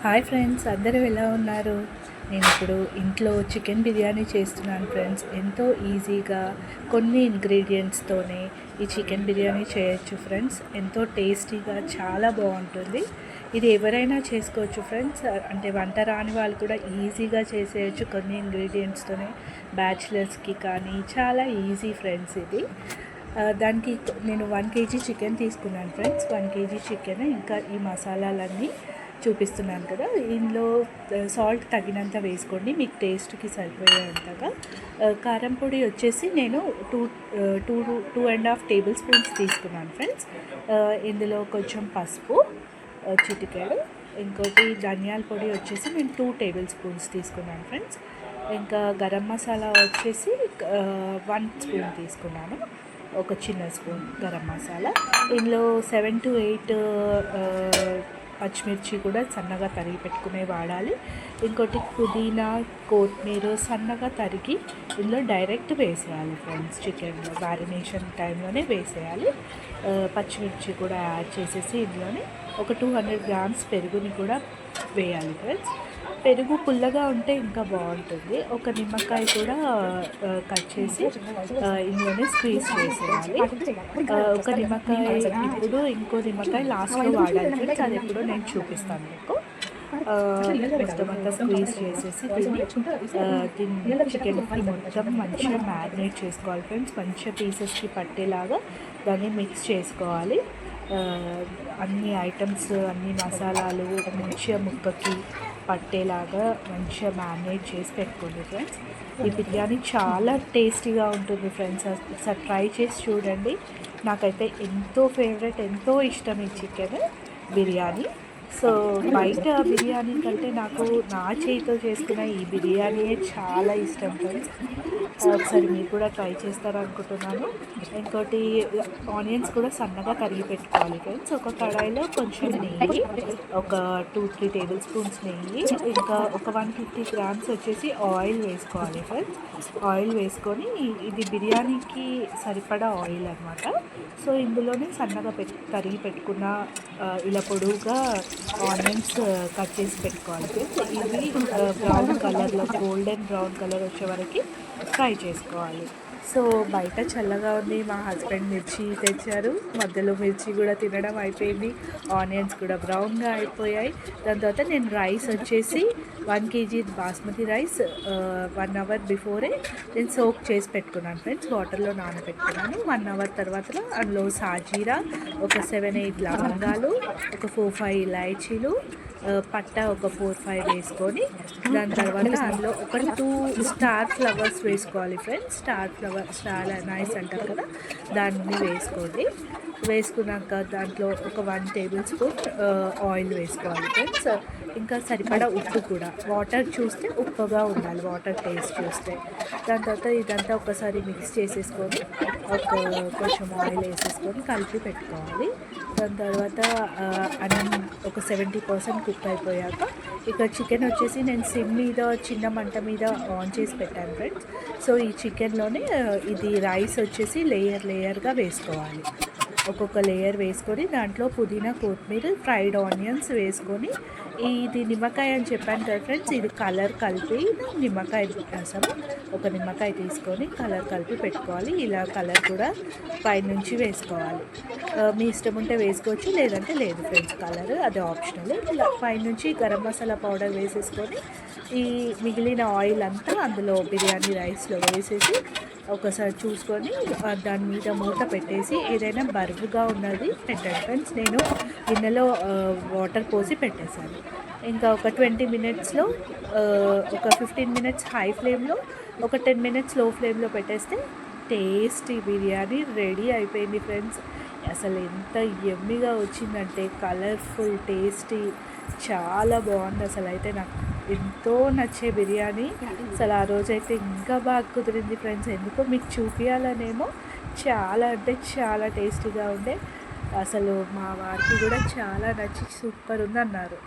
Hi friends, అందరూ ఎలా ఉన్నారు? నేను ఇప్పుడు ఇంట్లో చికెన్ బిర్యానీ చేస్తున్నాను ఫ్రెండ్స్. ఎంతో ఈజీగా కొన్ని ఇంగ్రీడియంట్స్తోనే ఈ చికెన్ బిర్యానీ చేయొచ్చు ఫ్రెండ్స్. ఎంతో టేస్టీగా చాలా బాగుంటుంది. ఇది ఎవరైనా చేసుకోవచ్చు ఫ్రెండ్స్. అంటే వంట రాని వాళ్ళు కూడా ఈజీగా చేసేయచ్చు కొన్ని ఇంగ్రీడియంట్స్తోనే. బ్యాచిలర్స్కి కానీ చాలా ఈజీ ఫ్రెండ్స్ ఇది. దానికి నేను 1 kg చికెన్ తీసుకున్నాను ఫ్రెండ్స్. 1 kg చికెన్, ఇంకా ఈ మసాలాలన్నీ చూపిస్తున్నాను కదా. ఇందులో సాల్ట్ తగినంత వేసుకోండి, మీకు టేస్ట్కి సరిపోయేంతగా. కారం పొడి వచ్చేసి నేను 2.5 టేబుల్ స్పూన్స్ తీసుకున్నాను ఫ్రెండ్స్. ఇందులో కొంచెం పసుపు చిటికెడు, ఇంకోటి ధనియాల పొడి వచ్చేసి నేను 2 టేబుల్ స్పూన్స్ తీసుకున్నాను ఫ్రెండ్స్. ఇంకా గరం మసాలా వచ్చేసి 1 స్పూన్ తీసుకున్నాను, ఒక చిన్న స్పూన్ గరం మసాలా. ఇందులో 7 to 8 పచ్చిమిర్చి కూడా సన్నగా తరిగి పెట్టుకునే వాడాలి. ఇంకోటి పుదీనా, కొత్తిమీర సన్నగా తరిగి ఇందులో డైరెక్ట్ వేసేయాలి ఫ్రెండ్స్. చికెన్లో మ్యారినేషన్ టైంలోనే వేసేయాలి. పచ్చిమిర్చి కూడా యాడ్ చేసేసి ఇందులోనే ఒక 200 grams పెరుగుని కూడా వేయాలి ఫ్రెండ్స్. పెరుగు పుల్లగా ఉంటే ఇంకా బాగుంటుంది. ఒక నిమ్మకాయ కూడా కట్ చేసి ఇందులోనే స్క్వీజ్ చేసేయాలి. ఒక నిమ్మకాయ ఇప్పుడు, ఇంకో నిమ్మకాయ లాస్ట్లో వాడాలి ఫ్రెండ్స్. అది ఎప్పుడో నేను చూపిస్తాను మీకు. మొత్తం అంతా స్క్వీజ్ చేసేసి దీన్ని చికెన్కి మొత్తం మంచిగా మ్యారినేట్ చేసుకోవాలి ఫ్రెండ్స్. మంచిగా పీసెస్కి పట్టేలాగా దాన్ని మిక్స్ చేసుకోవాలి. అన్ని ఐటమ్స్, అన్ని మసాలాలు మంచిగా ముక్కకి పట్టేలాగా మంచిగా మ్యారినేట్ చేసి పెట్టుకోండి ఫ్రెండ్స్. ఈ బిర్యానీ చాలా టేస్టీగా ఉంటుంది ఫ్రెండ్స్. ఒకసారి ట్రై చేసి చూడండి. నాకైతే ఎంతో ఫేవరెట్, ఎంతో ఇష్టం ఈ చికెన్ బిర్యానీ. సో బయట బిర్యానీ కంటే నాకు నా చేతితో చేసుకున్న ఈ బిర్యానీయే చాలా ఇష్టం ఫ్రెండ్స్. ఒకసారి మీరు కూడా ట్రై చేస్తారనుకుంటున్నాను. ఇంకోటి, ఆనియన్స్ కూడా సన్నగా తరిగి పెట్టుకోవాలి ఫ్రెండ్స్. ఒక కడాయిలో కొంచెం నెయ్యి, ఒక 2-3 టేబుల్ స్పూన్స్ నెయ్యి, ఇంకా ఒక 150 grams వచ్చేసి ఆయిల్ వేసుకోవాలి ఫ్రెండ్స్. ఆయిల్ వేసుకొని, ఇది బిర్యానీకి సరిపడా ఆయిల్ అనమాట. సో ఇందులోనే సన్నగా తరిగి పెట్టుకున్న ఇలా పొడవుగా ఆనియన్స్ కట్ చేసి పెట్టుకోవాలి ఫ్రెండ్స్. ఇవి బ్రౌన్ కలర్లో, గోల్డెన్ బ్రౌన్ కలర్ వచ్చే వరకు ఫ్రై చేసుకోవాలి. సో బయట చల్లగా ఉంది, మా హస్బెండ్ మిర్చి తెచ్చారు. మధ్యలో మిర్చి కూడా తినడం అయిపోయింది, ఆనియన్స్ కూడా బ్రౌన్గా అయిపోయాయి. దాని తర్వాత నేను రైస్ వచ్చేసి 1 kg basmati rice 1 hour before నేను సోక్ చేసి పెట్టుకున్నాను ఫ్రెండ్స్. వాటర్లో నానబెట్టుకున్నాను. 1 hour తర్వాత అందులో సాజీరా, ఒక 7-8 లవంగాలు, ఒక 4-5 ఇలాచీలు, పట్ట ఒక 4-5 వేసుకొని, దాని తర్వాత అందులో ఒక 2 స్టార్ ఫ్లవర్స్ వేసుకోవాలి ఫ్రెండ్స్. స్టార్ నైస్ అంటారు కదా, దాన్ని వేసుకోండి. వేసుకున్నాక దాంట్లో ఒక 1 టేబుల్ స్పూన్ ఆయిల్ వేసుకోవాలి ఫ్రెండ్స్. ఇంకా సరిపడా ఉప్పు కూడా, వాటర్ చూస్తే ఉప్పుగా ఉండాలి, వాటర్ టేస్ట్ చూస్తే. దాని తర్వాత ఇదంతా ఒకసారి మిక్స్ చేసేసుకొని కొంచెం ఆయిల్ వేసేసుకొని కలిపి పెట్టుకోవాలి. దాని తర్వాత అన్నం ఒక 70% కుక్ అయిపోయాక, ఇక చికెన్ వచ్చేసి నేను సిమ్ మీద చిన్న మంట మీద ఆన్ చేసి పెట్టాను ఫ్రెండ్స్. సో ఈ చికెన్లోనే ఇది రైస్ వచ్చేసి లేయర్గా వేసుకోవాలి. ఒక్కొక్క లేయర్ వేసుకొని దాంట్లో పుదీనా, కొత్తిమీర, ఫ్రైడ్ ఆనియన్స్ వేసుకొని, ఇది నిమ్మకాయ అని చెప్పాను కదా ఫ్రెండ్స్, ఇది కలర్ కలిపి నిమ్మకాయ రసం, ఒక నిమ్మకాయ తీసుకొని కలర్ కలిపి పెట్టుకోవాలి. ఇలా కలర్ కూడా పైనుంచి వేసుకోవాలి. మీ ఇష్టం ఉంటే వేసుకోవచ్చు, లేదంటే లేదు ఫ్రెండ్స్. కలర్ అది ఆప్షనల్. ఇలా పైనుంచి గరం మసాలా పౌడర్ వేసేసుకొని, ఈ మిగిలిన ఆయిల్ అంతా అందులో బిర్యానీ రైస్లో వేసేసి ఒకసారి చూసుకొని దాని మీద మూత పెట్టేసి, ఏదైనా బరువుగా ఉన్నది పెట్టండి ఫ్రెండ్స్. నేను గిన్నెలో వాటర్ పోసి పెట్టేశాను. ఇంకా ఒక 20 minutesలో, ఒక 15 minutes హై ఫ్లేమ్లో, ఒక 10 minutes లో ఫ్లేమ్లో పెట్టేస్తే టేస్టీ బిర్యానీ రెడీ అయిపోయింది ఫ్రెండ్స్. అసలు ఎంత యమ్మీగా వచ్చిందంటే, కలర్ఫుల్, టేస్టీ, చాలా బాగుంది. అసలు అయితే నాకు ఎంతో నచ్చే బిర్యానీ. అసలు ఆ రోజైతే ఇంకా బాగా కుదిరింది ఫ్రెండ్స్. ఎందుకో మీకు చూపించాలనేమో, చాలా అంటే చాలా టేస్టీగా ఉండే. అసలు మా వారికి కూడా చాలా నచ్చి సూపర్ ఉంది అన్నారు.